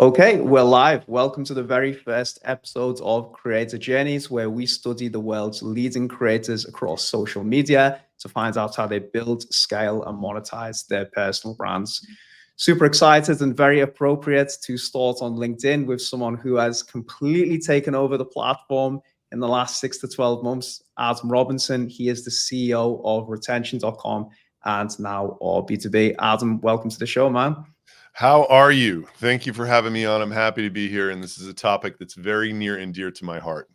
Okay, we're live. Welcome to the very first episode of Creator Journeys, where we study the world's leading creators across social media to find out how they build, scale, and monetize their personal brands. Super excited and very appropriate to start on LinkedIn with someone who has completely taken over the platform in the last 6 to 12 months. Adam Robinson, he is the CEO of retention.com and now B2B. Adam, welcome to the show, man. How are you? Thank you for having me on. I'm happy to be here. And this is a topic that's very near and dear to my heart.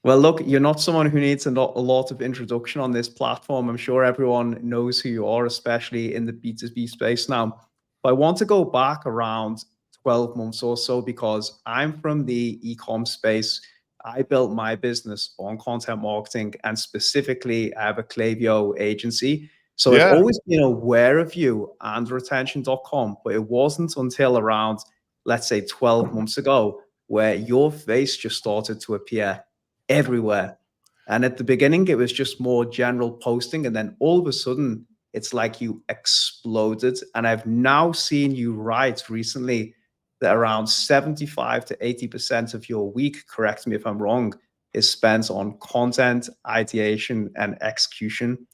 Well, look, you're not someone who needs a lot of introduction on this platform. I'm sure everyone knows who you are, especially in the B2B space now. But I want to go back around 12 months or so because I'm from the e-com space. I built my business on content marketing, and specifically, I have a Klaviyo agency. So I've Yeah. always been aware of you and retention.com, but it wasn't until around, let's say, 12 months ago where your face just started to appear everywhere. And at the beginning, it was just more general posting. And then all of a sudden, it's like you exploded. And I've now seen you write recently that around 75 to 80% of your week, correct me if I'm wrong, is spent on content, ideation, and execution.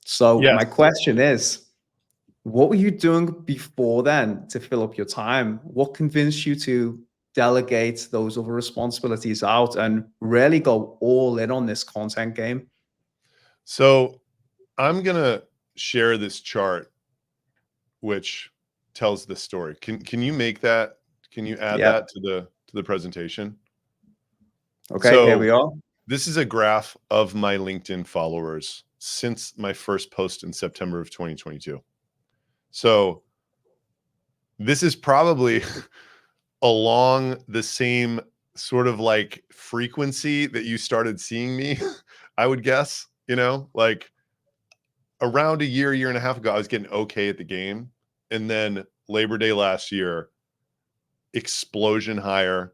So my Yes. question is, what were you doing before then to fill up your time? What convinced you to delegate those other responsibilities out and really go all in on this content game? So I'm going to share this chart, which tells the story. Can you make that? Can you add Yeah. that to the presentation? Okay, here So we are. this is a graph of my LinkedIn followers since my first post in September of 2022. So this is probably along the same sort of like frequency that you started seeing me, I would guess, like around a year and a half ago, I was getting okay at the game. And then Labor Day last year, explosion higher,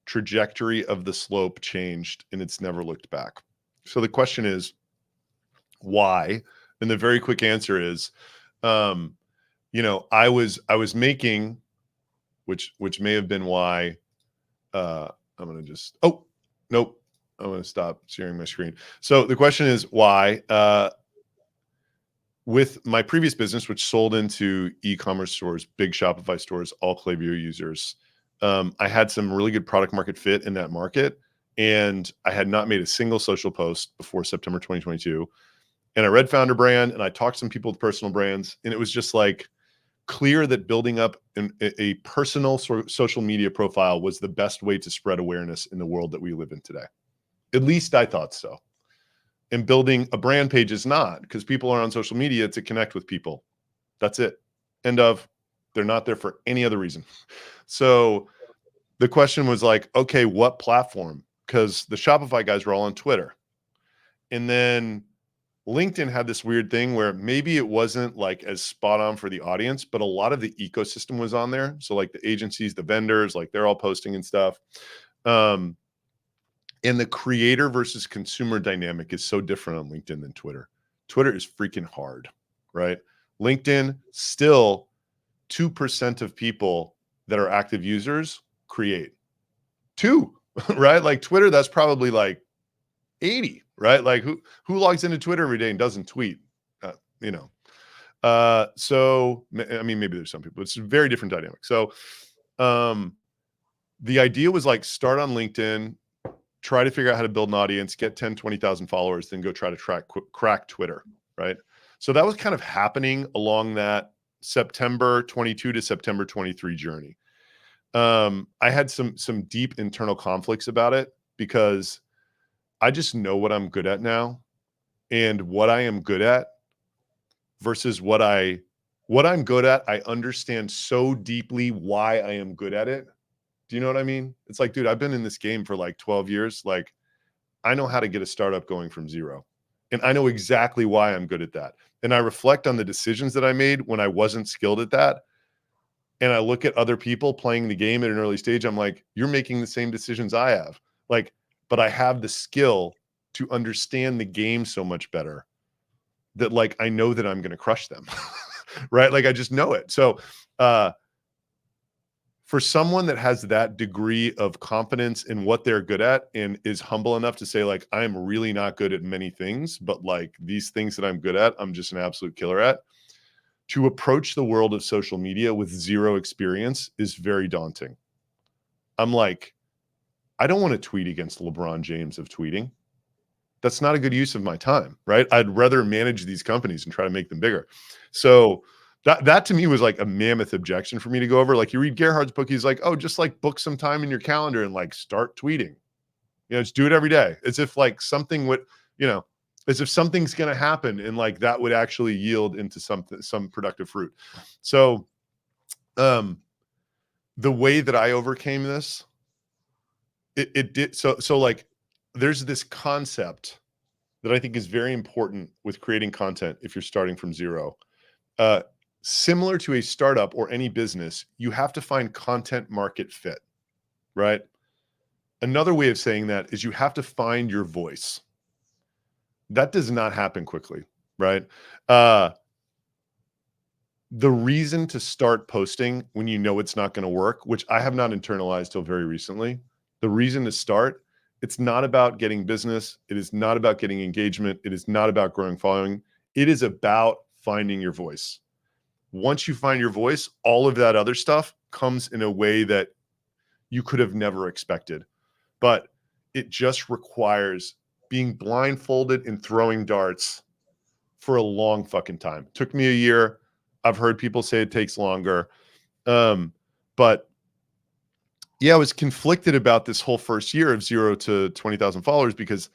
trajectory of the slope changed, and it's never looked back. So the question is, why? And the very quick answer is, I was making, which may have been why. I'm going to just, oh, nope. I'm going to stop sharing my screen. So the question is why, with my previous business, which sold into e-commerce stores, big Shopify stores, all Klaviyo users, I had some really good product market fit in that market. And I had not made a single social post before September 2022. And I read Founder Brand and I talked to some people with personal brands. And it was just like clear that building up a personal social media profile was the best way to spread awareness in the world that we live in today. At least I thought so. And building a brand page is not, because people are on social media to connect with people. That's it. End of. They're not there for any other reason. So the question was like, okay, what platform? Because the Shopify guys were all on Twitter. And then LinkedIn had this weird thing where maybe it wasn't like as spot on for the audience, but a lot of the ecosystem was on there. So like the agencies, the vendors, like they're all posting and stuff. And the creator versus consumer dynamic is so different on LinkedIn than Twitter. Twitter is freaking hard, right? LinkedIn, still 2% of people that are active users create. 2, right? Like Twitter, that's probably like 80, right? Like who logs into Twitter every day and doesn't tweet? So I mean, maybe there's some people. It's a very different dynamic. So the idea was like start on LinkedIn, try to figure out how to build an audience, get 10, 20,000 followers, then go try to crack Twitter, right? So that was kind of happening along that September 22 to September 23 journey. I had some deep internal conflicts about it because I just know what I'm good at now, and what I am good at versus what I'm good at, I understand so deeply why I am good at it. Do you know what I mean? It's like, dude, I've been in this game for like 12 years. Like, I know how to get a startup going from zero. And I know exactly why I'm good at that. And I reflect on the decisions that I made when I wasn't skilled at that. And I look at other people playing the game at an early stage. I'm like, you're making the same decisions I have. Like, but I have the skill to understand the game so much better that like, I know that I'm going to crush them. Right. Like I just know it. So, for someone that has that degree of confidence in what they're good at and is humble enough to say like, I'm really not good at many things, but like these things that I'm good at, I'm just an absolute killer at, to approach the world of social media with zero experience is very daunting. I'm like, I don't want to tweet against LeBron James of tweeting. That's not a good use of my time, right? I'd rather manage these companies and try to make them bigger. So that to me was like a mammoth objection for me to go over. Like you read Gerhard's book, he's like, oh, just like book some time in your calendar and like start tweeting. You know, just do it every day. As if like something would, you know, as if something's going to happen and like that would actually yield into some productive fruit. So the way that I overcame this, it did so like there's this concept that I think is very important with creating content if you're starting from zero. Similar to a startup or any business, you have to find content market fit, right? Another way of saying that is you have to find your voice. That does not happen quickly, right? The reason to start posting when you know it's not going to work, which I have not internalized till very recently, the reason to start, it's not about getting business. It is not about getting engagement. It is not about growing following. It is about finding your voice. Once you find your voice, all of that other stuff comes in a way that you could have never expected. But it just requires being blindfolded and throwing darts for a long fucking time. It took me a year. I've heard people say it takes longer. But yeah, I was conflicted about this whole first year of 0 to 20,000 followers because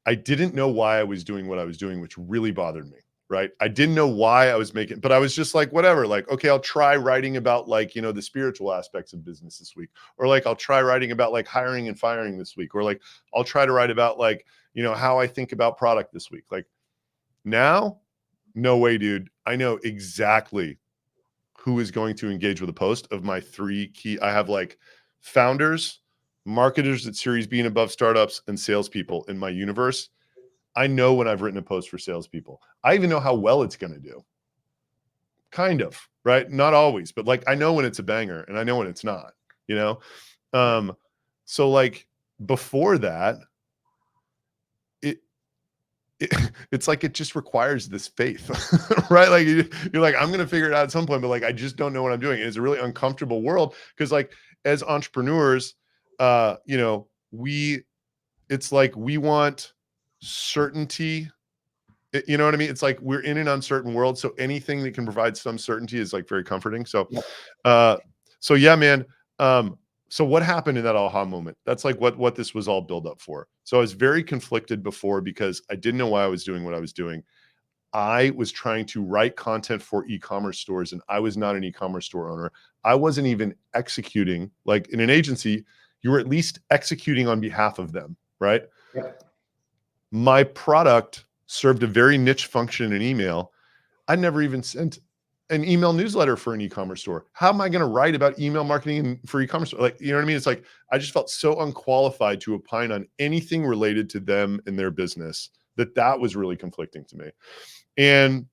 I didn't know why I was doing what I was doing, which really bothered me. Right. I didn't know why I was making, but I was just like, whatever, like, okay, I'll try writing about like, you know, the spiritual aspects of business this week, or like, I'll try writing about like hiring and firing this week, or like, I'll try to write about like, you know, how I think about product this week. Like now, no way, dude. I know exactly who is going to engage with a post of my 3 key. I have like founders, marketers at Series B and above startups, and salespeople in my universe. I know when I've written a post for salespeople. I even know how well it's going to do. Kind of, right? Not always, but like I know when it's a banger and I know when it's not, you know? So like before that, it's like it just requires this faith, right? Like you're like, I'm going to figure it out at some point, but like I just don't know what I'm doing. And it's a really uncomfortable world because like as entrepreneurs, you know, it's like we want certainty. You know what I mean? It's like we're in an uncertain world, so anything that can provide some certainty is like very comforting. So, Yep. so yeah, man. So what happened in that aha moment? That's like what this was all built up for. So I was very conflicted before because I didn't know why I was doing what I was doing. I was trying to write content for e-commerce stores, and I was not an e-commerce store owner. I wasn't even executing. Like in an agency, you were at least executing on behalf of them, right? Yep. My product served a very niche function in email. I never even sent an email newsletter for an e-commerce store. How am I going to write about email marketing for e-commerce? Like, you know what I mean? It's like, I just felt so unqualified to opine on anything related to them and their business that was really conflicting to me. And,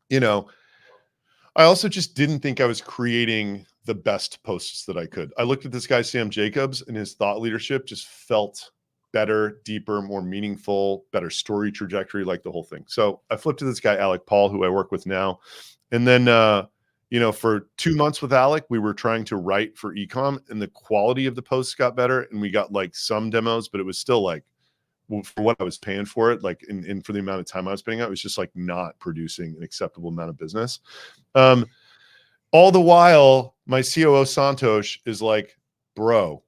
you know, I also just didn't think I was creating the best posts that I could. I looked at this guy, Sam Jacobs, and his thought leadership just felt better, deeper, more meaningful, better story trajectory, like the whole thing. So I flipped to this guy, Alec Paul, who I work with now. And then, you know, for 2 months with Alec, we were trying to write for ecom and the quality of the posts got better. And we got like some demos, but it was still like, for what I was paying for it, like in for the amount of time I was paying out, it was just like not producing an acceptable amount of business. All the while, my COO Santosh is like, bro,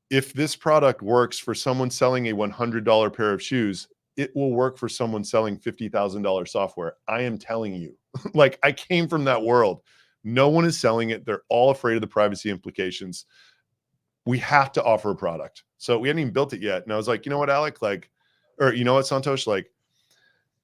if this product works for someone selling a $100 pair of shoes, it will work for someone selling $50,000 software. I am telling you, like I came from that world. No one is selling it. They're all afraid of the privacy implications. We have to offer a product. So we hadn't even built it yet. And I was like, you know what, Alec, like, or you know what, Santosh, like,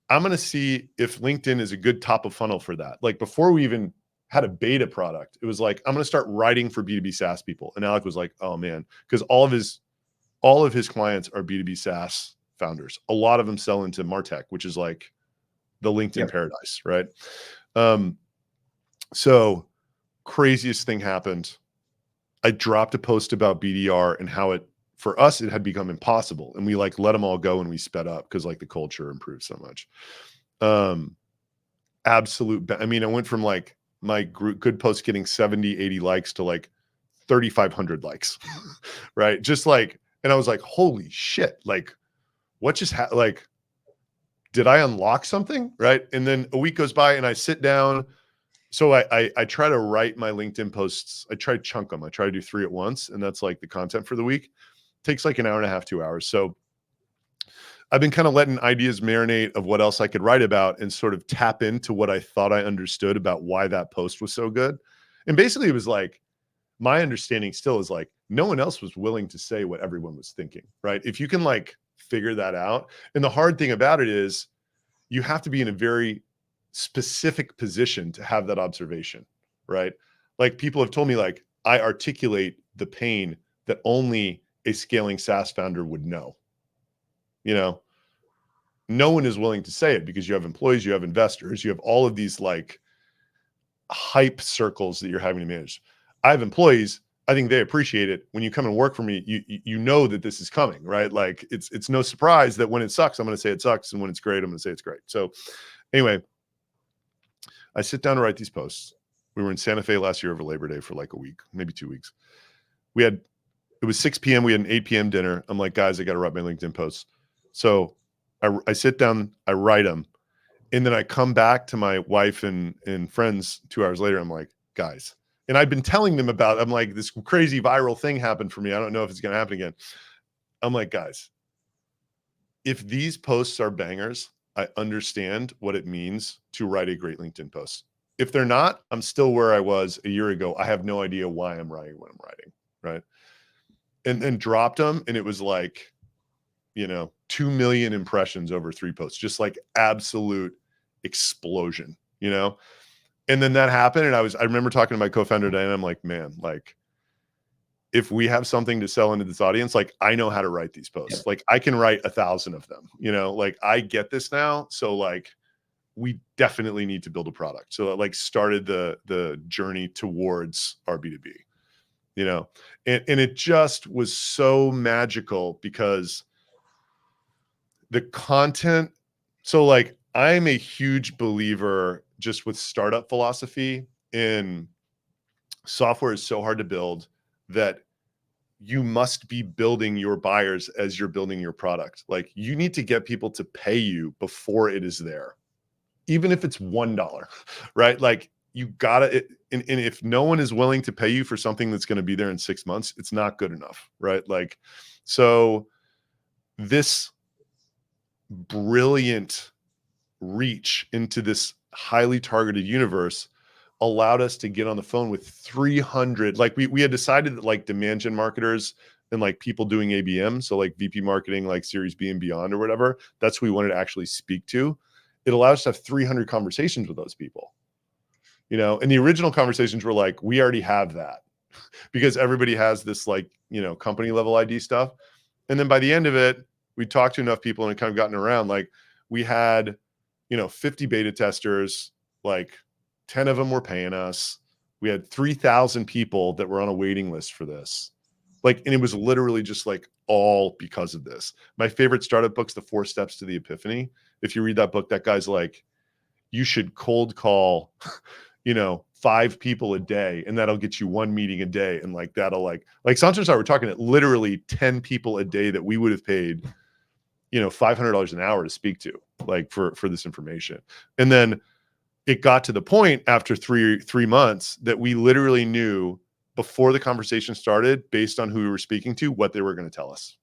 I'm going to see if LinkedIn is a good top of funnel for that. Like before we even had a beta product, it was like, I'm going to start writing for B2B SaaS people. And Alec was like, oh man, because all of his clients are B2B SaaS founders. A lot of them sell into MarTech, which is like the LinkedIn paradise, right? So craziest thing happened. I dropped a post about BDR and how it, for us, it had become impossible. And we like let them all go and we sped up because like the culture improved so much. I mean, I went from like my good post getting 70, 80 likes to like 3,500 likes, right? Just like, and I was like, holy shit, like what just like, did I unlock something? Right. And then a week goes by and I sit down. So I try to write my LinkedIn posts. I try to chunk them. I try to do 3 at once. And that's like the content for the week. It takes like an hour and a half, 2 hours. So I've been kind of letting ideas marinate of what else I could write about and sort of tap into what I thought I understood about why that post was so good. And basically it was like, my understanding still is like, no one else was willing to say what everyone was thinking, right? If you can like figure that out. And the hard thing about it is you have to be in a very specific position to have that observation, right? Like people have told me like, I articulate the pain that only a scaling SaaS founder would know. You know, no one is willing to say it because you have employees, you have investors, you have all of these like hype circles that you're having to manage. I have employees. I think they appreciate it. When you come and work for me, you know that this is coming, right? Like it's no surprise that when it sucks, I'm going to say it sucks, and when it's great, I'm going to say it's great. So anyway, I sit down to write these posts. We were in Santa Fe last year over Labor Day for like a week, maybe 2 weeks. It was 6 p.m. We had an 8 p.m. dinner. I'm like, guys, I got to write my LinkedIn posts. So I sit down, I write them. And then I come back to my wife and friends 2 hours later. I'm like, guys, and I've been telling them about, I'm like, this crazy viral thing happened for me. I don't know if it's going to happen again. I'm like, guys, if these posts are bangers, I understand what it means to write a great LinkedIn post. If they're not, I'm still where I was a year ago. I have no idea why I'm writing what I'm writing. Right. And then dropped them. And it was like, 2 million impressions over 3 posts, just like absolute explosion, And then that happened. And I remember talking to my co-founder today and I'm like, man, like if we have something to sell into this audience, like I know how to write these posts. Like I can write 1,000 of them, like I get this now. So like we definitely need to build a product. So it like started the journey towards our B2B, and it just was so magical because the content. So like I'm a huge believer just with startup philosophy in software is so hard to build that you must be building your buyers as you're building your product. Like you need to get people to pay you before it is there, even if it's $1, right? Like you gotta, and if no one is willing to pay you for something that's going to be there in 6 months, it's not good enough, right? Like, so this brilliant reach into this highly targeted universe allowed us to get on the phone with 300. Like we had decided that like demand gen marketers and like people doing ABM, so like VP marketing, like Series B and beyond or whatever, that's who we wanted to actually speak to. It allowed us to have 300 conversations with those people, and the original conversations were like, we already have that because everybody has this like, company level ID stuff. And then by the end of it, we talked to enough people and it kind of gotten around. Like we had, 50 beta testers, like 10 of them were paying us. We had 3,000 people that were on a waiting list for this. Like, and it was literally just like all because of this. My favorite startup book's The 4 Steps to the Epiphany. If you read that book, that guy's like, you should cold call, 5 people a day, and that'll get you 1 meeting a day. And like, that'll like Santos and I were talking at literally 10 people a day that we would have paid, $500 an hour to speak to, like for this information. And then it got to the point after three months that we literally knew before the conversation started, based on who we were speaking to, what they were going to tell us.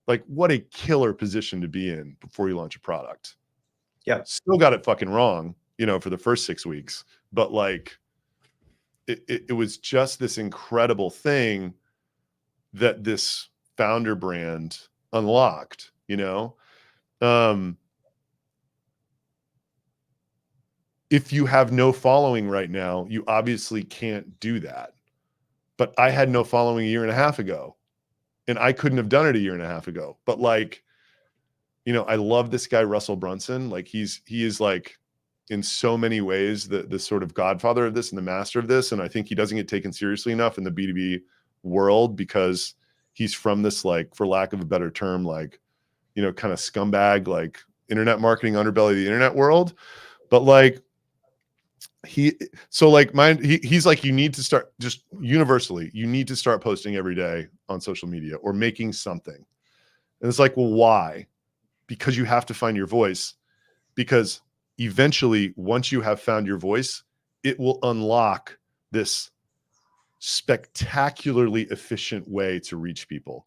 Like, what a killer position to be in before you launch a product. Yeah. Still got it fucking wrong, for the first 6 weeks, but like it was just this incredible thing that this founder brand unlocked, if you have no following right now, you obviously can't do that. But I had no following a year and a half ago, and I couldn't have done it a year and a half ago. But like, I love this guy, Russell Brunson. Like he is like in so many ways the sort of godfather of this and the master of this. And I think he doesn't get taken seriously enough in the B2B world because he's from this, like, for lack of a better term, like, you know, kind of scumbag, like internet marketing underbelly of the internet world. But like, he's like, you need to start, just universally, you need to start posting every day on social media or making something. And it's like, well, why? Because you have to find your voice, because eventually, once you have found your voice, it will unlock this spectacularly efficient way to reach people.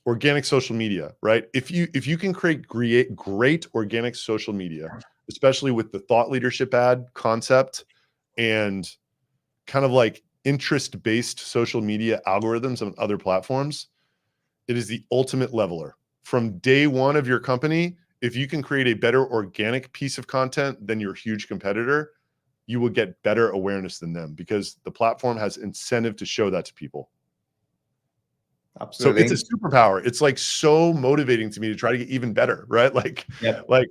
Organic social media, right? If you can create great organic social media, especially with the thought leadership ad concept and kind of like interest-based social media algorithms on other platforms, it is the ultimate leveler. From day one of your company, if you can create a better organic piece of content than your huge competitor, you will get better awareness than them, because the platform has incentive to show that to people. Absolutely. So it's a superpower. It's like so motivating to me to try to get even better, right? Like, Yep. like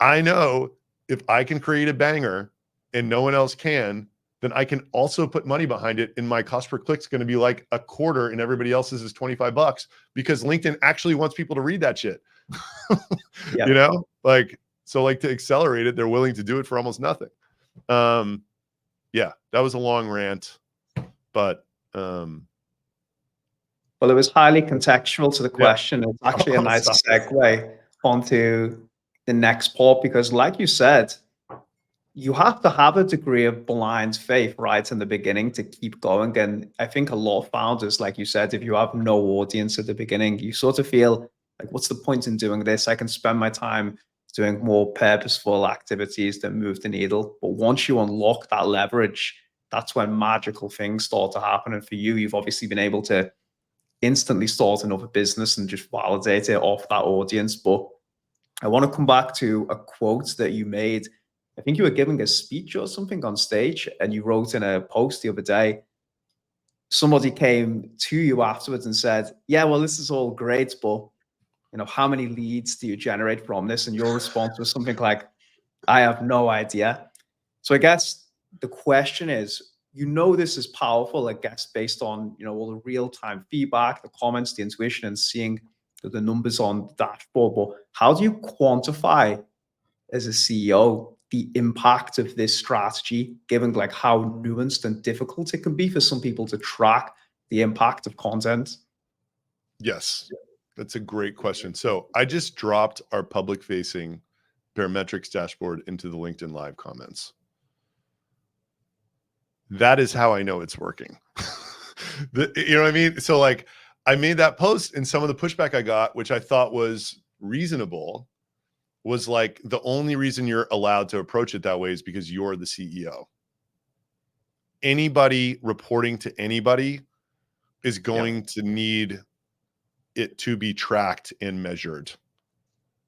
I know if I can create a banger and no one else can, then I can also put money behind it, and my cost per click is going to be like a quarter and everybody else's is $25, because LinkedIn actually wants people to read that shit. Yep. You know, like, so like to accelerate it, they're willing to do it for almost nothing. Yeah, that was a long rant, but well, it was highly contextual to the yeah. question. It's actually a nice segue onto the next part, because like you said, you have to have a degree of blind faith right in the beginning to keep going. And I think a lot of founders, like you said, if you have no audience at the beginning, you sort of feel like, what's the point in doing this? I can spend my time doing more purposeful activities that move the needle. But once you unlock that leverage, that's when magical things start to happen. And for you, you've obviously been able to instantly start another business and just validate it off that audience. But I want to come back to a quote that you made. I think you were giving a speech or something on stage, and you wrote in a post the other day, somebody came to you afterwards and said, yeah, well, this is all great, but how many leads do you generate from this? And your response was something like, I have no idea. So I guess the question is, this is powerful, I guess, based on all the real-time feedback, the comments, the intuition, and seeing the numbers on the dashboard. But how do you quantify, as a CEO, the impact of this strategy, given like how nuanced and difficult it can be for some people to track the impact of content? Yes, that's a great question. So I just dropped our public-facing Parametrics dashboard into the LinkedIn Live comments. That is how I know it's working. You know what I mean? So like, I made that post, and some of the pushback I got, which I thought was reasonable, was like, the only reason you're allowed to approach it that way is because you're the CEO. Anybody reporting to anybody is going to need it to be tracked and measured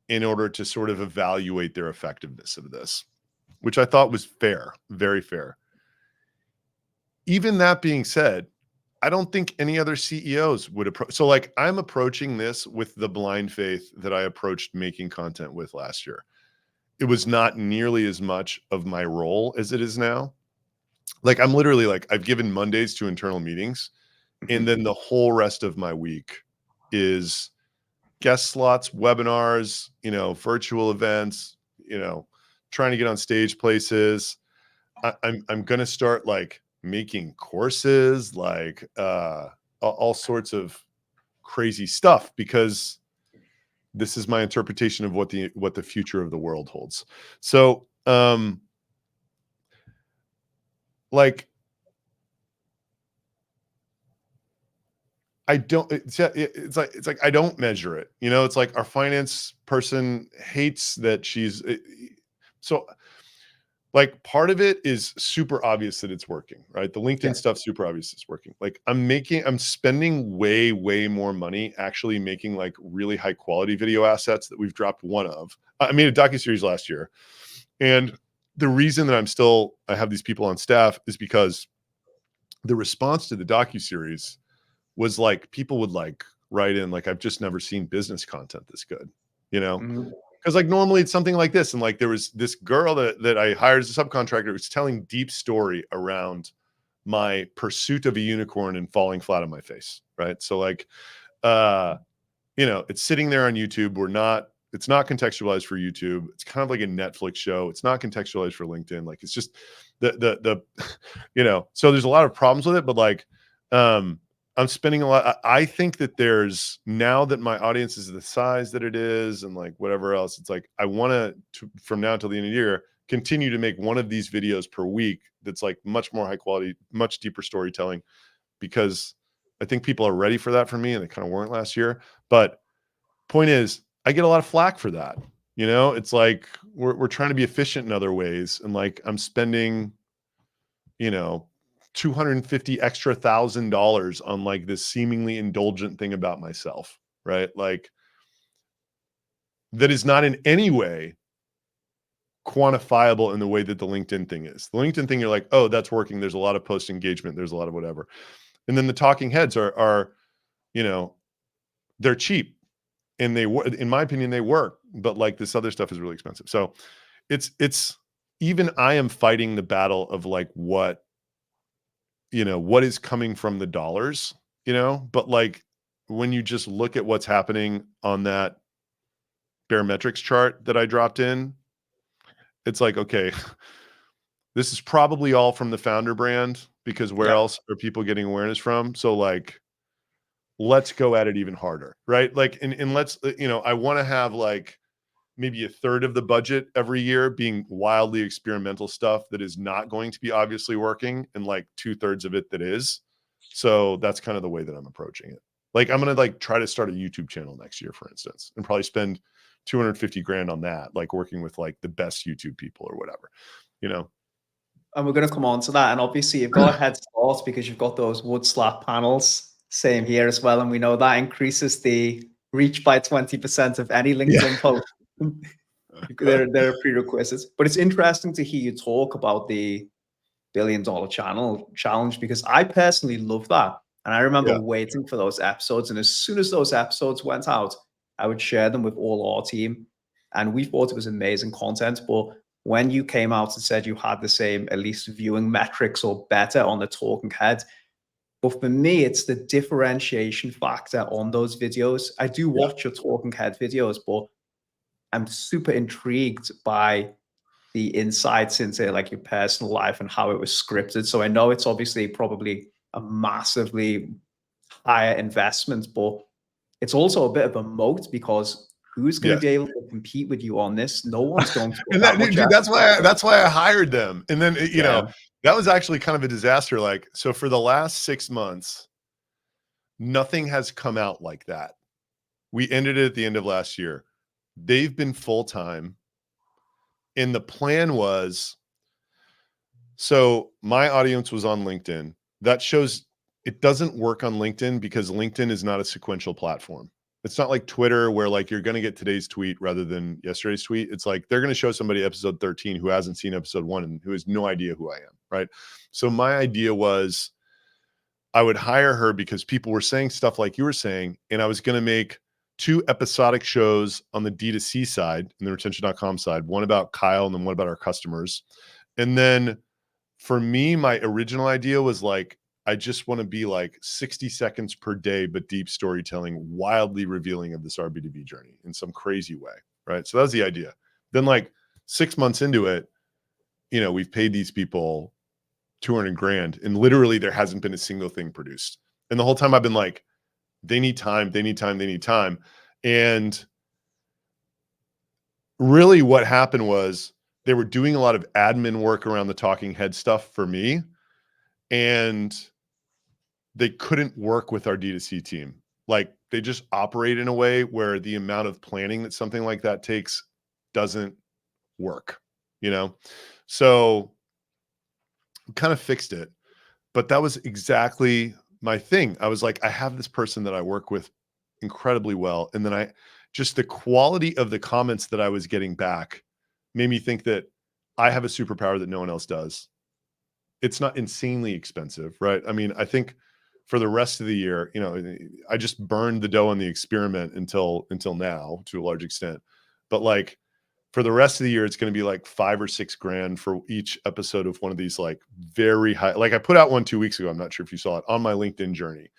in order to sort of evaluate their effectiveness of this, which I thought was fair, very fair. Even that being said, I don't think any other CEOs would approach. So like, I'm approaching this with the blind faith that I approached making content with last year. It was not nearly as much of my role as it is now. Like, I'm literally like, I've given Mondays to internal meetings, and then the whole rest of my week is guest slots, webinars, virtual events, trying to get on stage places. I'm going to start like making courses, like all sorts of crazy stuff, because this is my interpretation of what the future of the world holds. So, like, I don't, it's like, I don't measure it, it's like our finance person hates that she's, so like, part of it is super obvious that it's working, right? The LinkedIn stuff, super obvious it's working. Like, I'm spending way, way more money actually making like really high quality video assets that we've dropped one of. I made a docuseries last year. And the reason that I have these people on staff is because the response to the docuseries was like, people would like write in like, I've just never seen business content this good, Mm-hmm. Because like normally it's something like this. And like there was this girl that I hired as a subcontractor who was telling deep story around my pursuit of a unicorn and falling flat on my face. Right. So like, you know, it's sitting there on YouTube. It's not contextualized for YouTube. It's kind of like a Netflix show. It's not contextualized for LinkedIn. Like it's just the you know, so there's a lot of problems with it, but like, I'm spending a lot. I think that there's, now that my audience is the size that it is and like whatever else, it's like, I want to, from now until the end of the year, continue to make one of these videos per week. That's like much more high quality, much deeper storytelling, because I think people are ready for that from me and they kind of weren't last year. But point is, I get a lot of flack for that. You know, it's like, we're trying to be efficient in other ways. And like, I'm spending, you know, 250 extra $1,000 on like this seemingly indulgent thing about myself, right? Like that is not in any way quantifiable in the way that the LinkedIn thing is. The LinkedIn thing, you're like, oh, that's working. There's a lot of post engagement. There's a lot of whatever. And then the talking heads are, you know, they're cheap and in my opinion, they work, but like this other stuff is really expensive. So it's even I am fighting the battle of like what, you know, what is coming from the dollars, you know, but like when you just look at what's happening on that barometrics chart that I dropped in, it's like, okay, this is probably all from the founder brand, because where Yeah. else are people getting awareness from? So like, let's go at it even harder, right? Like, and let's, you know, I want to have like maybe a third of the budget every year being wildly experimental stuff that is not going to be obviously working, and like 2/3 of it that is. So that's kind of the way that I'm approaching it. Like I'm going to like try to start a YouTube channel next year, for instance, and probably spend 250 grand on that, like working with like the best YouTube people or whatever, you know? And we're going to come on to that. And obviously, you've got a head start because you've got those wood slab panels. Same here as well. And we know that increases the reach by 20% of any LinkedIn post. They're prerequisites. But it's interesting to hear you talk about the $1 billion channel challenge, because I personally love that. And I remember Yeah. waiting for those episodes. And as soon as those episodes went out, I would share them with all our team. And we thought it was amazing content. But when you came out and said you had the same, at least viewing metrics or better on the talking head, but for me, it's the differentiation factor on those videos. I do Yeah. watch your talking head videos, but I'm super intrigued by the insights into like your personal life and how it was scripted. So I know it's obviously probably a massively higher investment, but it's also a bit of a moat, because who's going to Yes. be able to compete with you on this? No one's going to put And that that, much dude, effort. that's why I hired them. And then, you Yeah. know, that was actually kind of a disaster. Like, so for the last 6 months, nothing has come out like that. We ended it at the end of last year. They've been full-time. And the plan was, so my audience was on LinkedIn. That shows it doesn't work on LinkedIn because LinkedIn is not a sequential platform. It's not like Twitter where like you're going to get today's tweet rather than yesterday's tweet. It's like they're going to show somebody episode 13 who hasn't seen episode 1 and who has no idea who I am, right? So my idea was I would hire her because people were saying stuff like you were saying, and I was going to make 2 episodic shows on the D2C side and the retention.com side, one about Kyle and then one about our customers. And then for me, my original idea was like, I just want to be like 60 seconds per day, but deep storytelling, wildly revealing of this RB2B journey in some crazy way. Right. So that was the idea. Then like 6 months into it, you know, we've paid these people 200 grand and literally there hasn't been a single thing produced. And the whole time I've been like, they need time, they need time, they need time. And really what happened was they were doing a lot of admin work around the talking head stuff for me. And they couldn't work with our D2C team. Like they just operate in a way where the amount of planning that something like that takes doesn't work, you know? So kind of fixed it, but that was exactly my thing. I was like, I have this person that I work with incredibly well. And then just the quality of the comments that I was getting back made me think that I have a superpower that no one else does. It's not insanely expensive, right? I mean, I think for the rest of the year, you know, I just burned the dough on the experiment until now to a large extent. But like for the rest of the year, it's going to be like $5 or $6 grand for each episode of one of these like very high, like I put out one 2 weeks ago. I'm not sure if you saw it on my LinkedIn journey.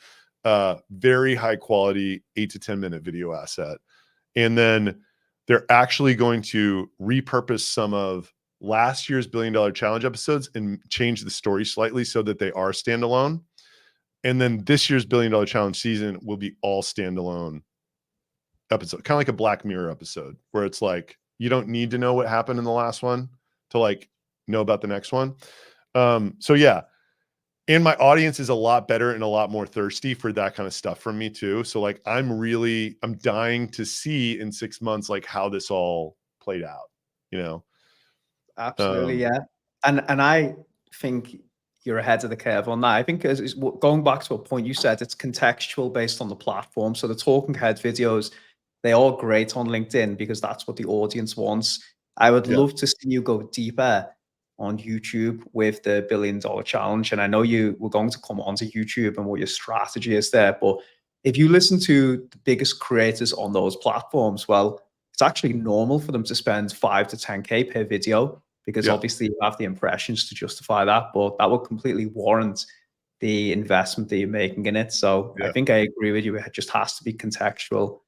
Very high quality 8 to 10 minute video asset. And then they're actually going to repurpose some of last year's $1 billion challenge episodes and change the story slightly so that they are standalone. And then this year's $1 billion challenge season will be all standalone episode, kind of like a Black Mirror episode where it's like, you don't need to know what happened in the last one to like know about the next one. So yeah. And my audience is a lot better and a lot more thirsty for that kind of stuff from me too. So like, I'm dying to see in 6 months, like how this all played out, you know? Absolutely, yeah. And I think you're ahead of the curve on that. I think going back to a point you said, it's contextual based on the platform. So the talking head videos, they are great on LinkedIn because that's what the audience wants. I would love to see you go deeper on YouTube with the $1 billion challenge. And I know you were going to come onto YouTube and what your strategy is there. But if you listen to the biggest creators on those platforms, well, it's actually normal for them to spend 5 to 10K per video because obviously you have the impressions to justify that, but that would completely warrant the investment that you're making in it. So I think I agree with you. It just has to be contextual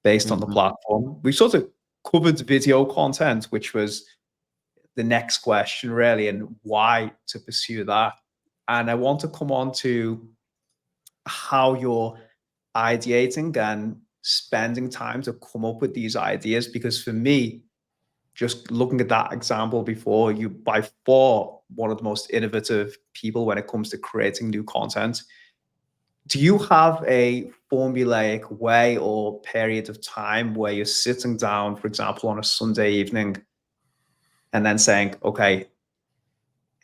based on the platform. We sort of covered video content, which was the next question really, and why to pursue that. And I want to come on to how you're ideating and spending time to come up with these ideas, because for me, just looking at that example before, you by far one of the most innovative people when it comes to creating new content. Do you have a formulaic way or period of time where you're sitting down, for example, on a Sunday evening and then saying, okay,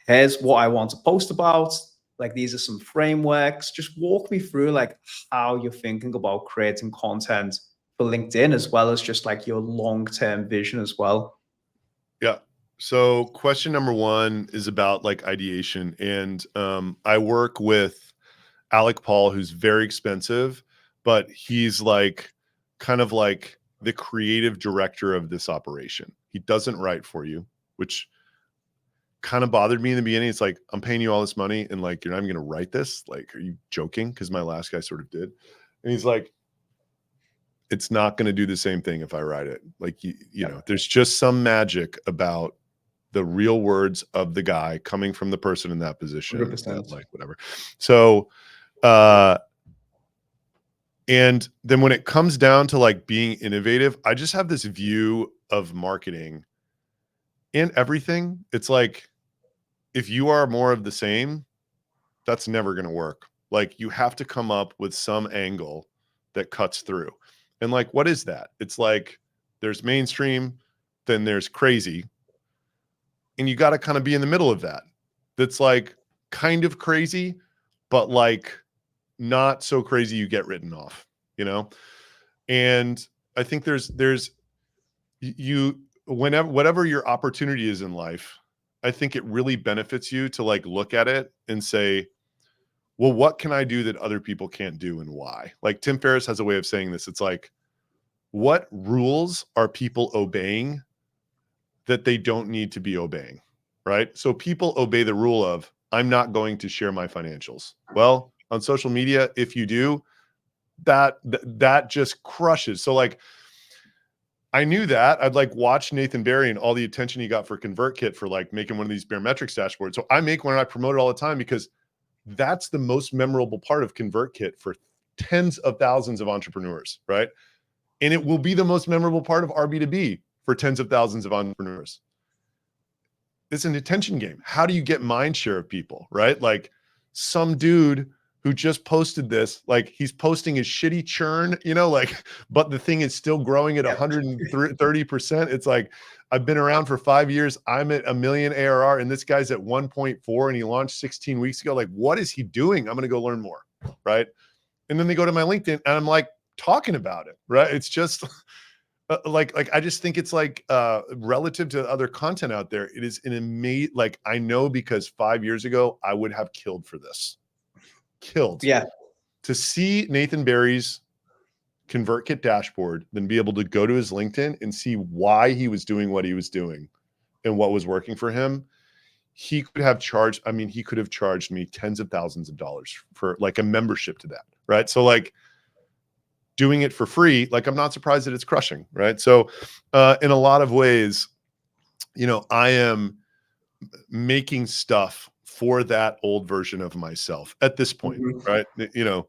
here's what I want to post about. Like, these are some frameworks. Just walk me through like how you're thinking about creating content for LinkedIn, as well as just like your long-term vision as well. Yeah. So question number one is about like ideation. And I work with Alec Paul, who's very expensive, but he's like kind of like the creative director of this operation. He doesn't write for you, which kind of bothered me in the beginning. It's like, I'm paying you all this money and like, you're not even going to write this. Like, are you joking? Because my last guy sort of did. And he's like, it's not going to do the same thing if I write it. Like, you know, there's just some magic about the real words of the guy coming from the person in that position. 100%. That, like, whatever. So, and then when it comes down to like being innovative, I just have this view of marketing and everything. It's like, if you are more of the same, that's never going to work. Like, you have to come up with some angle that cuts through. And like, what is that? It's like, there's mainstream, then there's crazy. And you got to kind of be in the middle of that. That's like kind of crazy, but like not so crazy you get written off, you know? And I think whatever your opportunity is in life, I think it really benefits you to like look at it and say, well, what can I do that other people can't do and why? Like Tim Ferriss has a way of saying this. It's like, what rules are people obeying that they don't need to be obeying, right? So people obey the rule of, I'm not going to share my financials. Well, on social media, if you do, that just crushes. So like, I knew that. I'd like watch Nathan Barry and all the attention he got for ConvertKit for like making one of these barometrics dashboards. So I make one and I promote it all the time because that's the most memorable part of ConvertKit for tens of thousands of entrepreneurs, right? And it will be the most memorable part of RB2B for tens of thousands of entrepreneurs. It's an attention game. How do you get mind share of people, right? Like some dude who just posted this, like he's posting his shitty churn, you know, like, but the thing is still growing at 130%. It's like, I've been around for 5 years. I'm at 1 million ARR and this guy's at 1.4 and he launched 16 weeks ago. Like, what is he doing? I'm going to go learn more. Right. And then they go to my LinkedIn and I'm like talking about it. Right. It's just like, I just think it's like, relative to other content out there, it is an amazing, like, I know because 5 years ago, I would have killed for this. Killed. Yeah. To see Nathan Barry's ConvertKit dashboard, then be able to go to his LinkedIn and see why he was doing what he was doing and what was working for him, he could have charged, I mean, he could have charged me tens of thousands of dollars for like a membership to that, right? So like doing it for free, like I'm not surprised that it's crushing, right? So in a lot of ways, you know, I am making stuff for that old version of myself at this point, right? You know,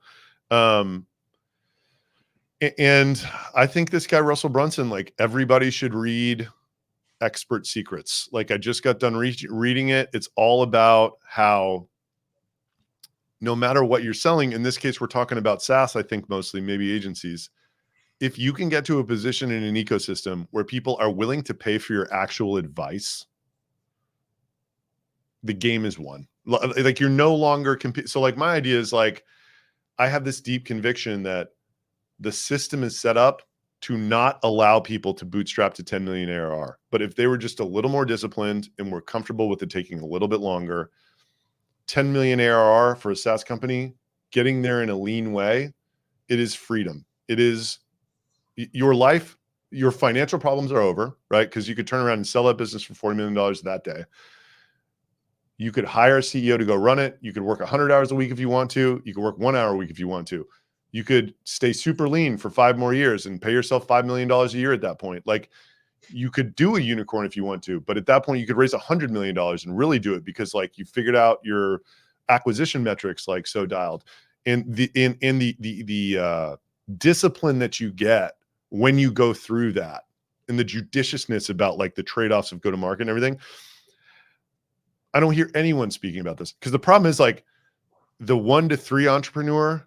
and I think this guy, Russell Brunson, like everybody should read Expert Secrets. Like I just got done reading it. It's all about how no matter what you're selling, in this case, we're talking about SaaS, I think mostly, maybe agencies. If you can get to a position in an ecosystem where people are willing to pay for your actual advice, the game is won. Like you're no longer so like my idea is like, I have this deep conviction that the system is set up to not allow people to bootstrap to 10 million ARR. But if they were just a little more disciplined and were comfortable with it taking a little bit longer, 10 million ARR for a SaaS company, getting there in a lean way, it is freedom. It is your life, your financial problems are over, right? Because you could turn around and sell that business for $40 million that day. You could hire a CEO to go run it. You could work 100 hours a week if you want to. You could work 1 hour a week if you want to. You could stay super lean for 5 more years and pay yourself $5 million a year at that point. Like you could do a unicorn if you want to, but at that point you could raise $100 million and really do it because like you figured out your acquisition metrics, like so dialed. And the discipline that you get when you go through that and the judiciousness about like the trade-offs of go-to-market and everything. I don't hear anyone speaking about this because the problem is like the 1 to 3 entrepreneur,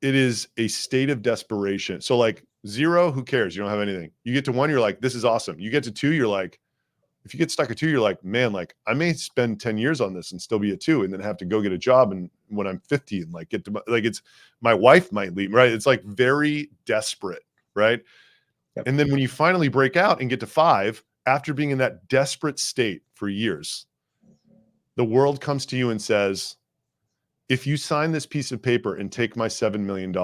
it is a state of desperation. So like 0, who cares? You don't have anything. You get to 1, you're like, this is awesome. You get to 2, you're like, if you get stuck at 2, you're like, man, like I may spend 10 years on this and still be at 2 and then have to go get a job. And when I'm 50 and like get to like, it's my wife might leave, right? It's like very desperate. Right. Yep. And then when you finally break out and get to 5, after being in that desperate state for years, the world comes to you and says, if you sign this piece of paper and take my $7 million,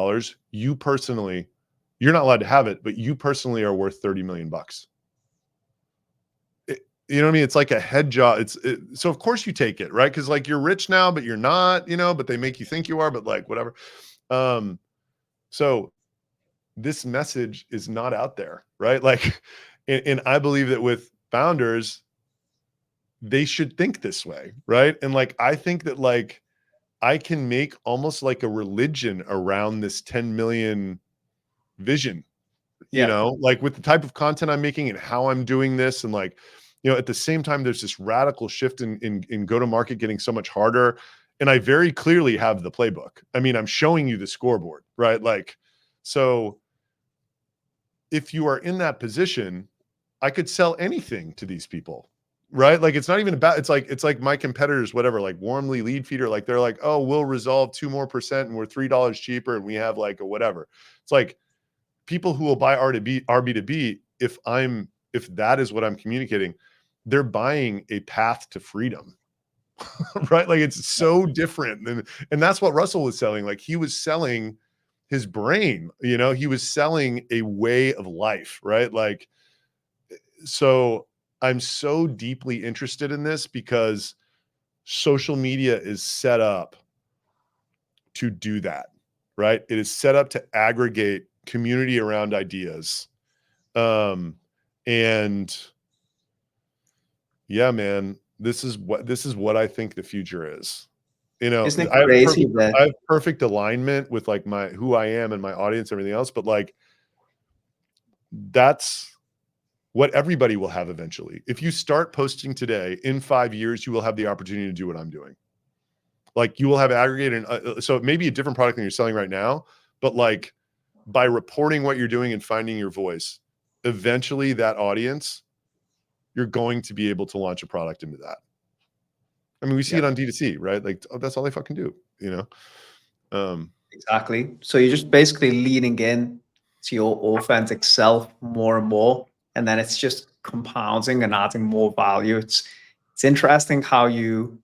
you personally, you're not allowed to have it, but you personally are worth 30 million bucks. You know what I mean? It's like a head job. So of course you take it, right? Because like you're rich now, but you're not, you know, but they make you think you are, but like whatever. So this message is not out there, right? Like, and I believe that with founders, they should think this way, right? And like, I think that like, I can make almost like a religion around this 10 million vision, you know, like with the type of content I'm making and how I'm doing this. And like, you know, at the same time, there's this radical shift in go-to-market getting so much harder. And I very clearly have the playbook. I mean, I'm showing you the scoreboard, right? Like, so if you are in that position, I could sell anything to these people, right? Like, it's not even about, it's like my competitors, whatever, like Warmly Lead Feeder, like they're like, oh, we'll resolve 2% more and we're $3 cheaper. And we have like a whatever. It's like people who will buy R2B, if that is what I'm communicating, they're buying a path to freedom, right? Like it's so different. And that's what Russell was selling. Like he was selling his brain, you know, he was selling a way of life, right? Like, so I'm so deeply interested in this because social media is set up to do that, right? It is set up to aggregate community around ideas. And yeah, man, this is what I think the future is. You know, Isn't it I crazy that have perfect alignment with like who I am and my audience, everything else, but like that's what everybody will have eventually. If you start posting today, in 5 years, you will have the opportunity to do what I'm doing. Like you will have aggregated. So it may be a different product than you're selling right now, but like by reporting what you're doing and finding your voice, eventually that audience, you're going to be able to launch a product into that. I mean, we see it on D2C, right? Like, oh, that's all they fucking do, you know? Exactly. So you're just basically leaning in to your authentic self more and more, and then it's just compounding and adding more value. It's interesting how you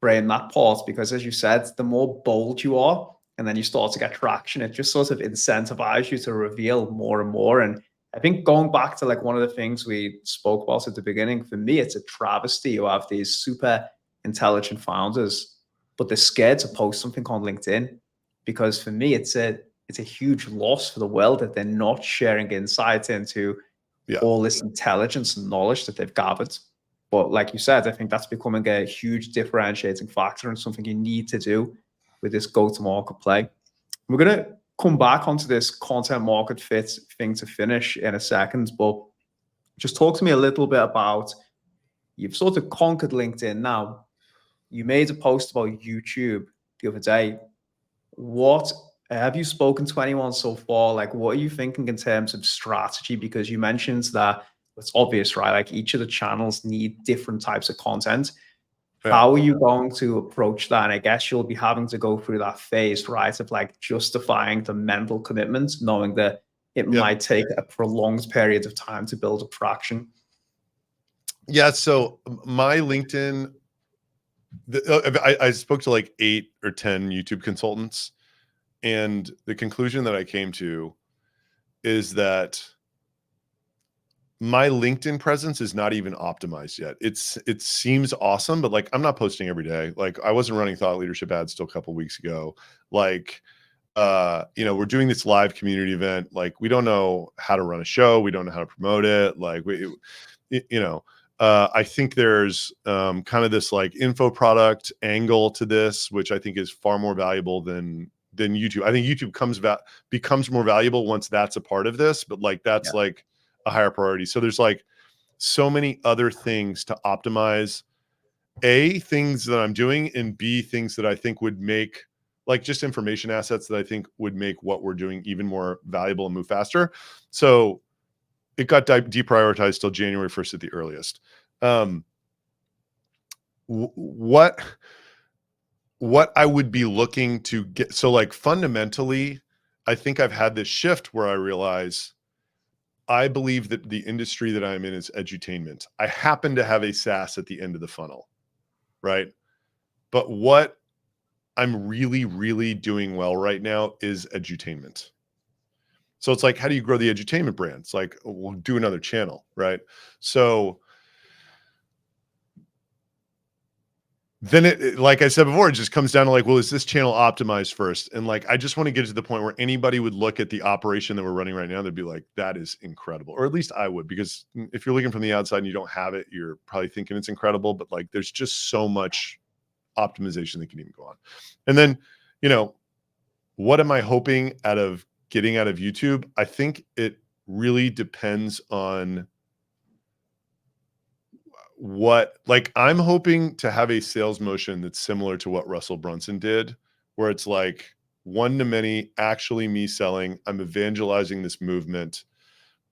frame that part because, as you said, the more bold you are, and then you start to get traction. It just sort of incentivizes you to reveal more and more. And I think going back to like one of the things we spoke about at the beginning, for me, it's a travesty. You have these super intelligent founders, but they're scared to post something on LinkedIn, because for me, it's a huge loss for the world that they're not sharing insights into all this intelligence and knowledge that they've gathered. But like you said, I think that's becoming a huge differentiating factor and something you need to do with this go-to-market play. We're going to come back onto this content market fit thing to finish in a second, but just talk to me a little bit about, you've sort of conquered LinkedIn now. You made a post about YouTube the other day. What have you spoken to anyone so far? Like, what are you thinking in terms of strategy? Because you mentioned that it's obvious, right? Like each of the channels need different types of content. How are you going to approach that? And I guess you'll be having to go through that phase, right, of like justifying the mental commitment, knowing that it might take a prolonged period of time to build up traction. Yeah. So my LinkedIn, I spoke to like 8 or 10 YouTube consultants, and the conclusion that I came to is that my LinkedIn presence is not even optimized yet. It seems awesome, but like I'm not posting every day. Like I wasn't running thought leadership ads till a couple of weeks ago. Like, you know, we're doing this live community event. Like we don't know how to run a show. We don't know how to promote it. Like I think there's kind of this like info product angle to this, which I think is far more valuable than YouTube. I think YouTube becomes more valuable once that's a part of this, but like that's like a higher priority. So there's like so many other things to optimize. A, things that I'm doing, and B, things that I think would make, like just information assets that I think would make what we're doing even more valuable and move faster. So it got deprioritized till January 1st at the earliest. What I would be looking to get, so like fundamentally, I think I've had this shift where I realize I believe that the industry that I'm in is edutainment. I happen to have a SaaS at the end of the funnel, right? But what I'm really, really doing well right now is edutainment. So it's like, how do you grow the edutainment brand? It's like, we'll do another channel, right? So then it, like I said before, it just comes down to like, well, is this channel optimized first? And like, I just want to get to the point where anybody would look at the operation that we're running right now, they'd be like, that is incredible. Or at least I would, because if you're looking from the outside and you don't have it, you're probably thinking it's incredible, but like, there's just so much optimization that can even go on. And then, you know, what am I hoping getting out of YouTube? I think it really depends on what, like, I'm hoping to have a sales motion that's similar to what Russell Brunson did, where it's like one to many, actually me selling, I'm evangelizing this movement.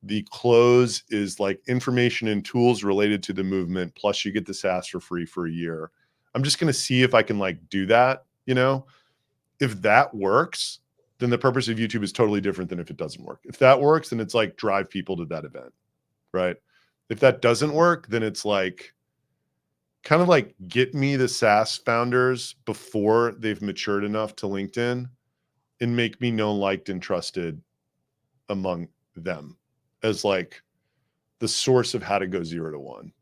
The close is like information and tools related to the movement, plus you get the SaaS for free for a year. I'm just going to see if I can like do that, you know? If that works, then the purpose of YouTube is totally different than if it doesn't work. If that works, then it's like drive people to that event, right? If that doesn't work, then it's like kind of like get me the SaaS founders before they've matured enough to LinkedIn and make me known, liked, and trusted among them as like the source of how to go 0 to 1,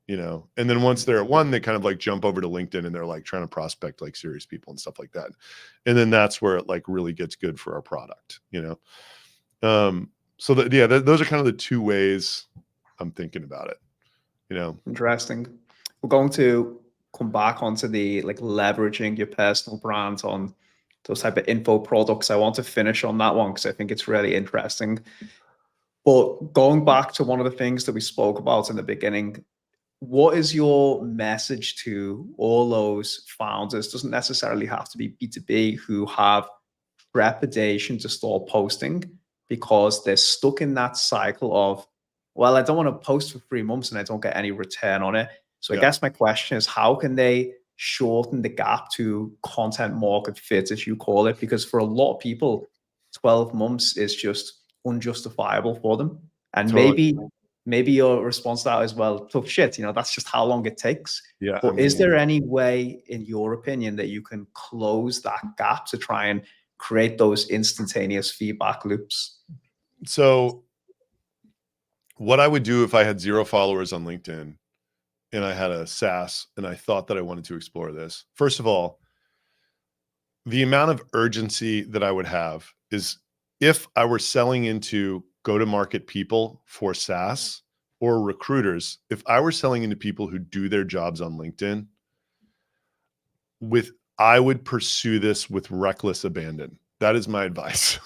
you know? And then once they're at 1, they kind of like jump over to LinkedIn and they're like trying to prospect like serious people and stuff like that. And then that's where it like really gets good for our product, you know? So that, yeah, those are kind of the 2 ways I'm thinking about it, you know? Interesting. We're going to come back onto the like leveraging your personal brand on those type of info products. I want to finish on that one because I think it's really interesting. But going back to one of the things that we spoke about in the beginning, what is your message to all those founders? Doesn't necessarily have to be B2B, who have trepidation to start posting because they're stuck in that cycle of, well, I don't want to post for 3 months and I don't get any return on it. So I guess my question is, how can they shorten the gap to content market fit, as you call it? Because for a lot of people, 12 months is just unjustifiable for them. And Totally. maybe your response to that is, well, tough shit, you know, that's just how long it takes. Yeah. But is there any way, in your opinion, that you can close that gap to try and create those instantaneous feedback loops? So what I would do if I had 0 followers on LinkedIn and I had a SaaS and I thought that I wanted to explore this, first of all, the amount of urgency that I would have is if I were selling into go-to-market people for SaaS or recruiters, if I were selling into people who do their jobs on LinkedIn, I would pursue this with reckless abandon. That is my advice,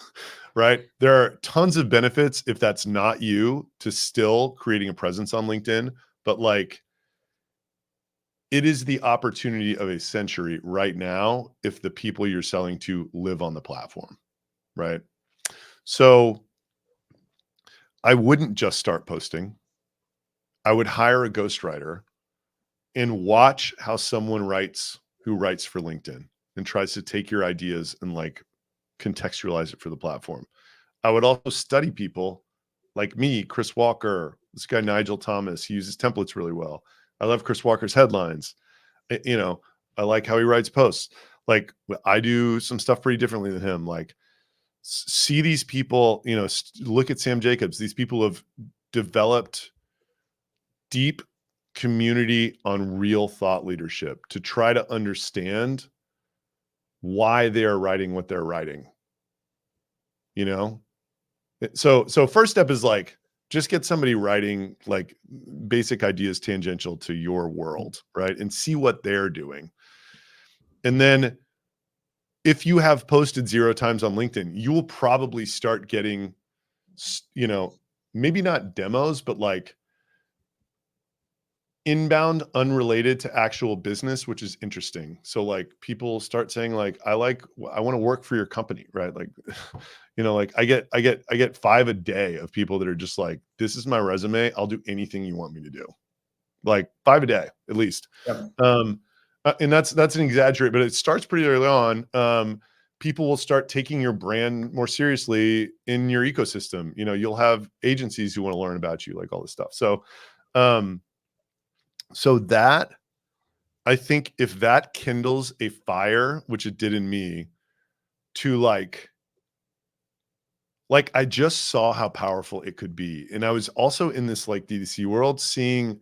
right? There are tons of benefits if that's not you to still creating a presence on LinkedIn, but like it is the opportunity of a century right now if the people you're selling to live on the platform, right? So I wouldn't just start posting. I would hire a ghostwriter and watch how someone writes who writes for LinkedIn and tries to take your ideas and like contextualize it for the platform. I would also study people like me, Chris Walker, this guy, Nigel Thomas. He uses templates really well. I love Chris Walker's headlines. You know, I like how he writes posts. Like I do some stuff pretty differently than him. Like see these people, you know, look at Sam Jacobs. These people have developed deep community on real thought leadership to try to understand why they are writing what they're writing, you know? So first step is like, just get somebody writing like basic ideas tangential to your world, right? And see what they're doing. And then if you have posted 0 times on LinkedIn, you will probably start getting, you know, maybe not demos, but like inbound unrelated to actual business, which is interesting. So like people start saying like, I want to work for your company, right? Like, you know, like I get 5 a day of people that are just like, this is my resume. I'll do anything you want me to do. Like 5 a day, at least. Yep. And that's an exaggerate, but it starts pretty early on. People will start taking your brand more seriously in your ecosystem. You know, you'll have agencies who want to learn about you, like all this stuff. So that, I think if that kindles a fire, which it did in me, to like I just saw how powerful it could be. And I was also in this like D2C world seeing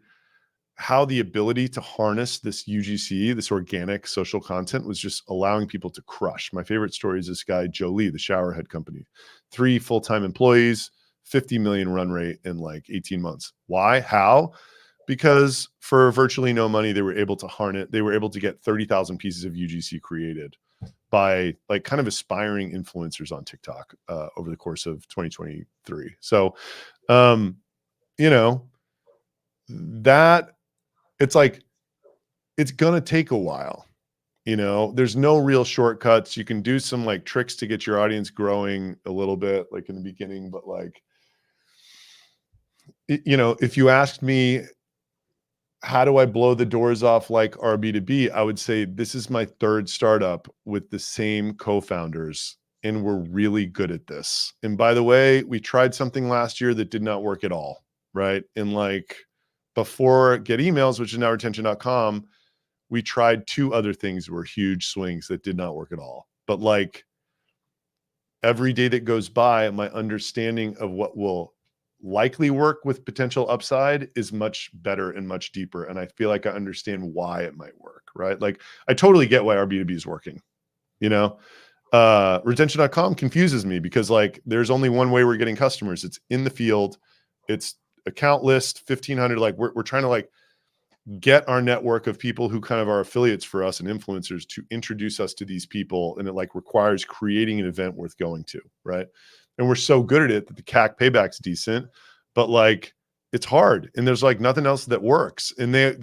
how the ability to harness this UGC, this organic social content, was just allowing people to crush. My favorite story is this guy, Joe Lee, the showerhead company, 3 full-time employees, 50 million run rate in like 18 months. Why? How? Because for virtually no money, they were able to harness, they were able to get 30,000 pieces of UGC created by like kind of aspiring influencers on TikTok over the course of 2023. So, you know, that it's like, it's going to take a while. You know, there's no real shortcuts. You can do some like tricks to get your audience growing a little bit, like in the beginning, but like, you know, if you asked me, how do I blow the doors off like RB2B? I would say this is my 3rd startup with the same co-founders, and we're really good at this. And by the way, we tried something last year that did not work at all, right? And like before Get Emails, which is now retention.com, we tried 2 other things that were huge swings that did not work at all. But like every day that goes by, my understanding of what will likely work with potential upside is much better and much deeper. And I feel like I understand why it might work, right? Like I totally get why RB2B is working, you know? Retention.com confuses me because like there's only one way we're getting customers. It's in the field. It's account list, 1,500. Like we're trying to like get our network of people who kind of are affiliates for us and influencers to introduce us to these people. And it like requires creating an event worth going to, right? And we're so good at it that the CAC payback's decent, but like it's hard and there's like nothing else that works. And they're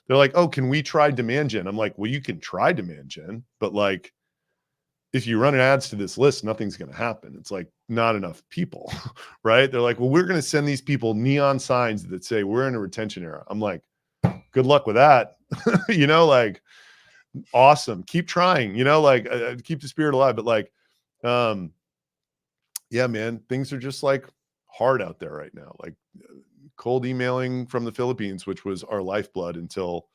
like, oh, can we try demand gen? I'm like, well, you can try demand gen, but like if you run ads to this list, nothing's going to happen. It's like not enough people, right? They're like, well, we're going to send these people neon signs that say we're in a retention era. I'm like, good luck with that. You know, like awesome. Keep trying, you know, like keep the spirit alive. But like, yeah, man, things are just like hard out there right now. Like cold emailing from the Philippines, which was our lifeblood until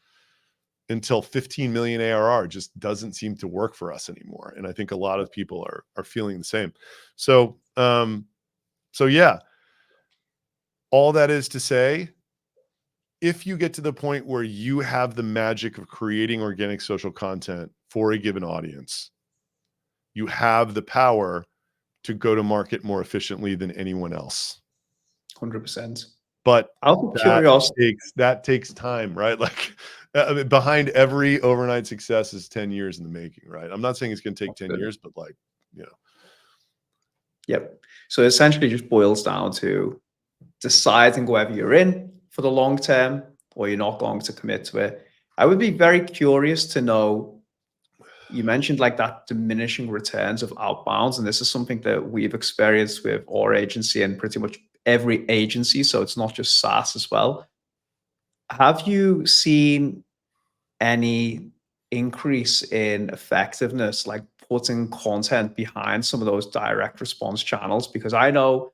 until 15 million ARR just doesn't seem to work for us anymore. And I think a lot of people are feeling the same. So, yeah, all that is to say, if you get to the point where you have the magic of creating organic social content for a given audience, you have the power to go to market more efficiently than anyone else. 100%. But Out of curiosity, that takes time, right? Like I mean, behind every overnight success is 10 years in the making, right? I'm not saying it's going to take 10 years, but like, you know. Yep. So essentially just boils down to deciding whether you're in for the long term or you're not going to commit to it. I would be very curious to know, you mentioned like that diminishing returns of outbounds, and this is something that we've experienced with our agency and pretty much every agency. So it's not just SaaS as well. Have you seen any increase in effectiveness, like putting content behind some of those direct response channels? Because I know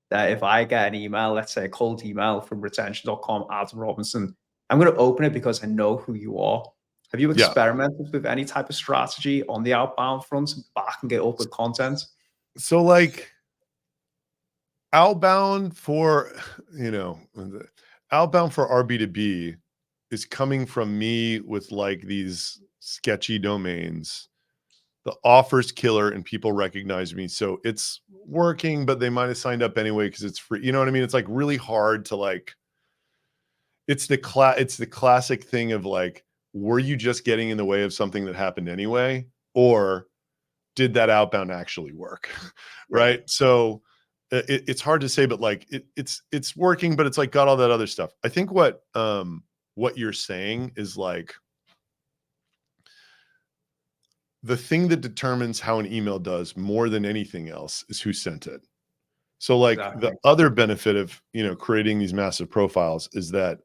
that if I get an email, let's say a cold email from retention.com, Adam Robinson, I'm going to open it because I know who you are. Have you Yeah. experimented with any type of strategy on the outbound front and backing it up with content? So like outbound for, outbound for our B2B is coming from me with like these sketchy domains. The offer's killer and people recognize me. So it's working, but they might have signed up anyway because it's free. You know what I mean? It's like really hard to like, it's the classic thing of like, were you just getting in the way of something that happened anyway? Or did that outbound actually work? Right. So it's hard to say, but like it's working, but it's like got all that other stuff. I think what you're saying is like the thing that determines how an email does more than anything else is who sent it. So like Exactly. the other benefit of, creating these massive profiles is that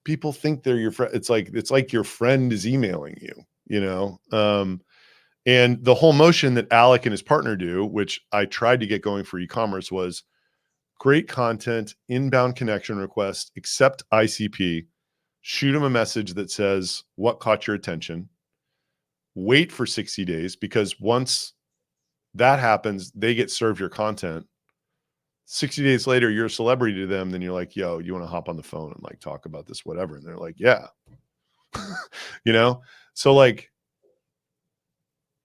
people think they're your friend. It's like your friend is emailing you, and the whole motion that Alec and his partner do, which I tried to get going for e-commerce, was great content, inbound connection request, accept ICP, shoot them a message that says, what caught your attention? Wait for 60 days, because once that happens, they get served your content. 60 days later, you're a celebrity to them. Then you're like, yo, you want to hop on the phone and like talk about this, whatever. And they're like, yeah, so like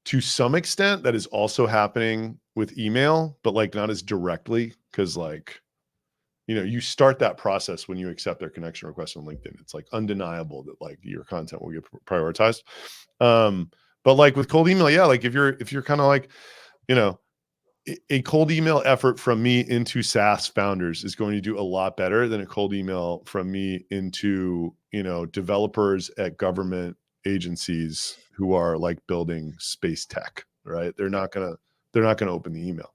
to some extent that is also happening with email, but like not as directly. Cause like, you start that process when you accept their connection request on LinkedIn. It's like undeniable that like your content will get prioritized. But like with cold email, yeah, like if you're kind of like, a cold email effort from me into SaaS founders is going to do a lot better than a cold email from me into, developers at government agencies who are like building space tech, right? They're not going to open the email.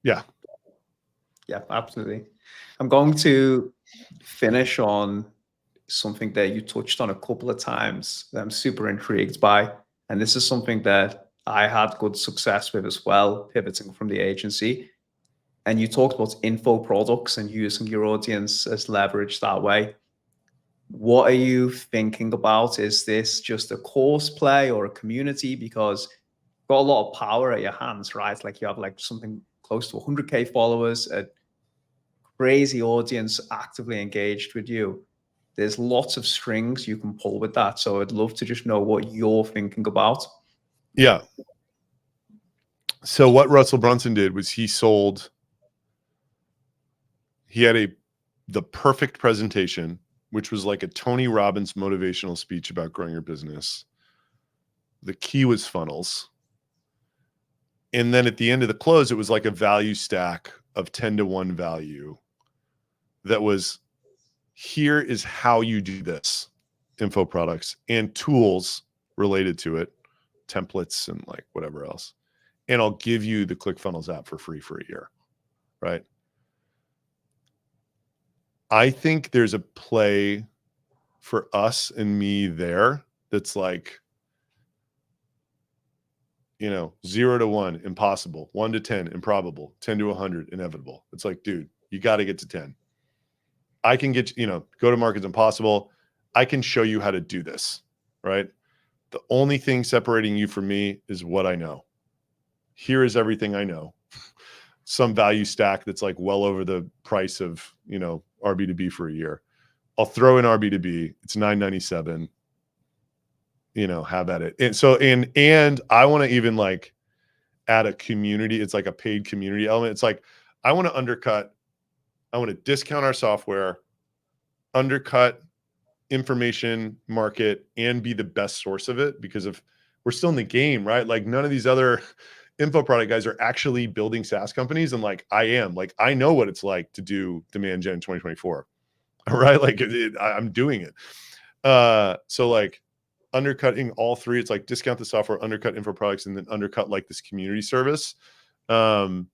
Yeah. Yeah, absolutely. I'm going to finish on something that you touched on a couple of times that I'm super intrigued by. And this is something that I had good success with as well, pivoting from the agency. And you talked about info products and using your audience as leverage that way. What are you thinking about? Is this just a course play or a community? Because you've got a lot of power at your hands, right? Like you have like something close to 100K followers, a crazy audience actively engaged with you. There's lots of strings you can pull with that. So I'd love to just know what you're thinking about. Yeah. So what Russell Brunson did was he had the perfect presentation, which was like a Tony Robbins motivational speech about growing your business. The key was funnels. And then at the end of the close, it was like a value stack of 10-to-1 value that was, here is how you do this, info products and tools related to it, templates and like whatever else. And I'll give you the ClickFunnels app for free for a year, right? I think there's a play for us and me there that's like, 0 to 1, impossible. 1 to 10, improbable. 10 to 100, inevitable. It's like, dude, you got to get to 10. I can get, go to market's impossible. I can show you how to do this, right? The only thing separating you from me is what I know. Here is everything I know. Some value stack that's like well over the price of, you know, RB2B for a year. I'll throw in RB2B. It's $9.97. You know, have at it. And so, and I want to even like add a community. It's like a paid community element. It's like, I want to discount our software, undercut information market, and be the best source of it, because if we're still in the game, right? Like none of these other info product guys are actually building SaaS companies. And like, I am, like, I know what it's like to do demand gen in 2024, right? Like I'm doing it. So like undercutting all three, it's like discount the software, undercut info products, and then undercut like this community service, and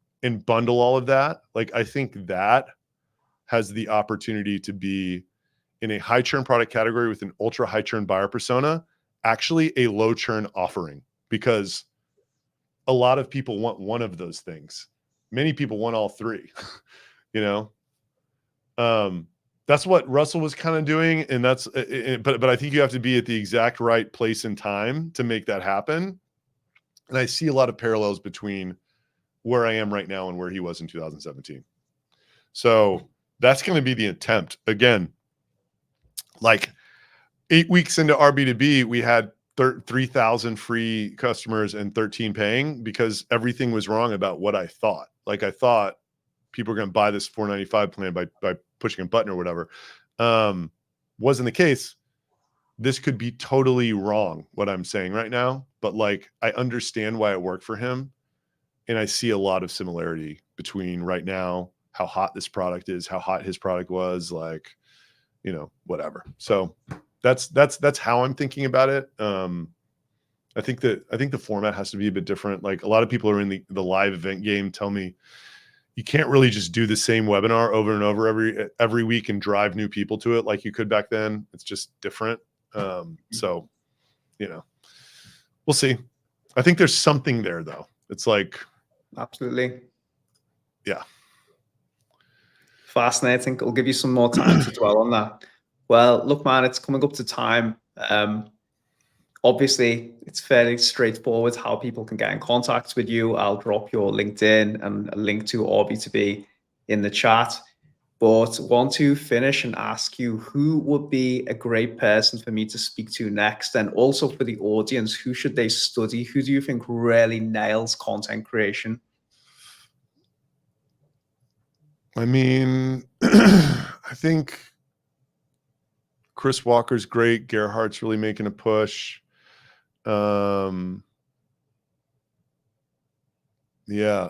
bundle all of that. Like, I think that has the opportunity to be in a high churn product category with an ultra high churn buyer persona, actually a low churn offering, because a lot of people want one of those things. Many people want all three, you know? That's what Russell was kind of doing. And that's, but I think you have to be at the exact right place and time to make that happen. And I see a lot of parallels between where I am right now and where he was in 2017. So that's going to be the attempt. Again, like 8 weeks into RB2B, we had 3,000 free customers and 13 paying, because everything was wrong about what I thought. Like, I thought people are going to buy this $495 plan by pushing a button or whatever. Wasn't the case. This could be totally wrong, what I'm saying right now, but like, I understand why it worked for him. And I see a lot of similarity between right now, how hot this product is, how hot his product was, like, you know, whatever. So that's how I'm thinking about it. I think the format has to be a bit different. Like, a lot of people are in the live event game tell me you can't really just do the same webinar over and over every week and drive new people to it like you could back then. It's just different. So, you know, we'll see. I think there's something there though. It's like, Absolutely. yeah. Fascinating. I'll give you some more time to dwell on that. Well, look, man, it's coming up to time. Obviously, it's fairly straightforward how people can get in contact with you. I'll drop your LinkedIn and a link to RB2B in the chat. But want to finish and ask you, who would be a great person for me to speak to next? And also for the audience, who should they study? Who do you think really nails content creation? I mean, I think Chris Walker's great. Gerhardt's really making a push. Yeah,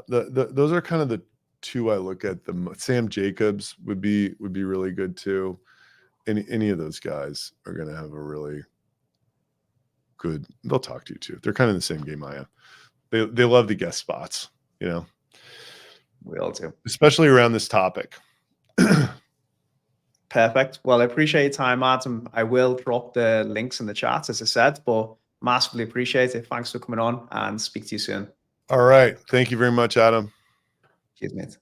those are kind of the two I look at. Sam Jacobs would be really good too. Any of those guys are going to have a really good. They'll talk to you too. They're kind of in the same game I am. They love the guest spots, you know. We all do, especially around this topic. Perfect. Well, I appreciate your time, Adam. I will drop the links in the chat, as I said, but massively appreciate it. Thanks for coming on, and speak to you soon. All right. Thank you very much, Adam. Cheers, mate.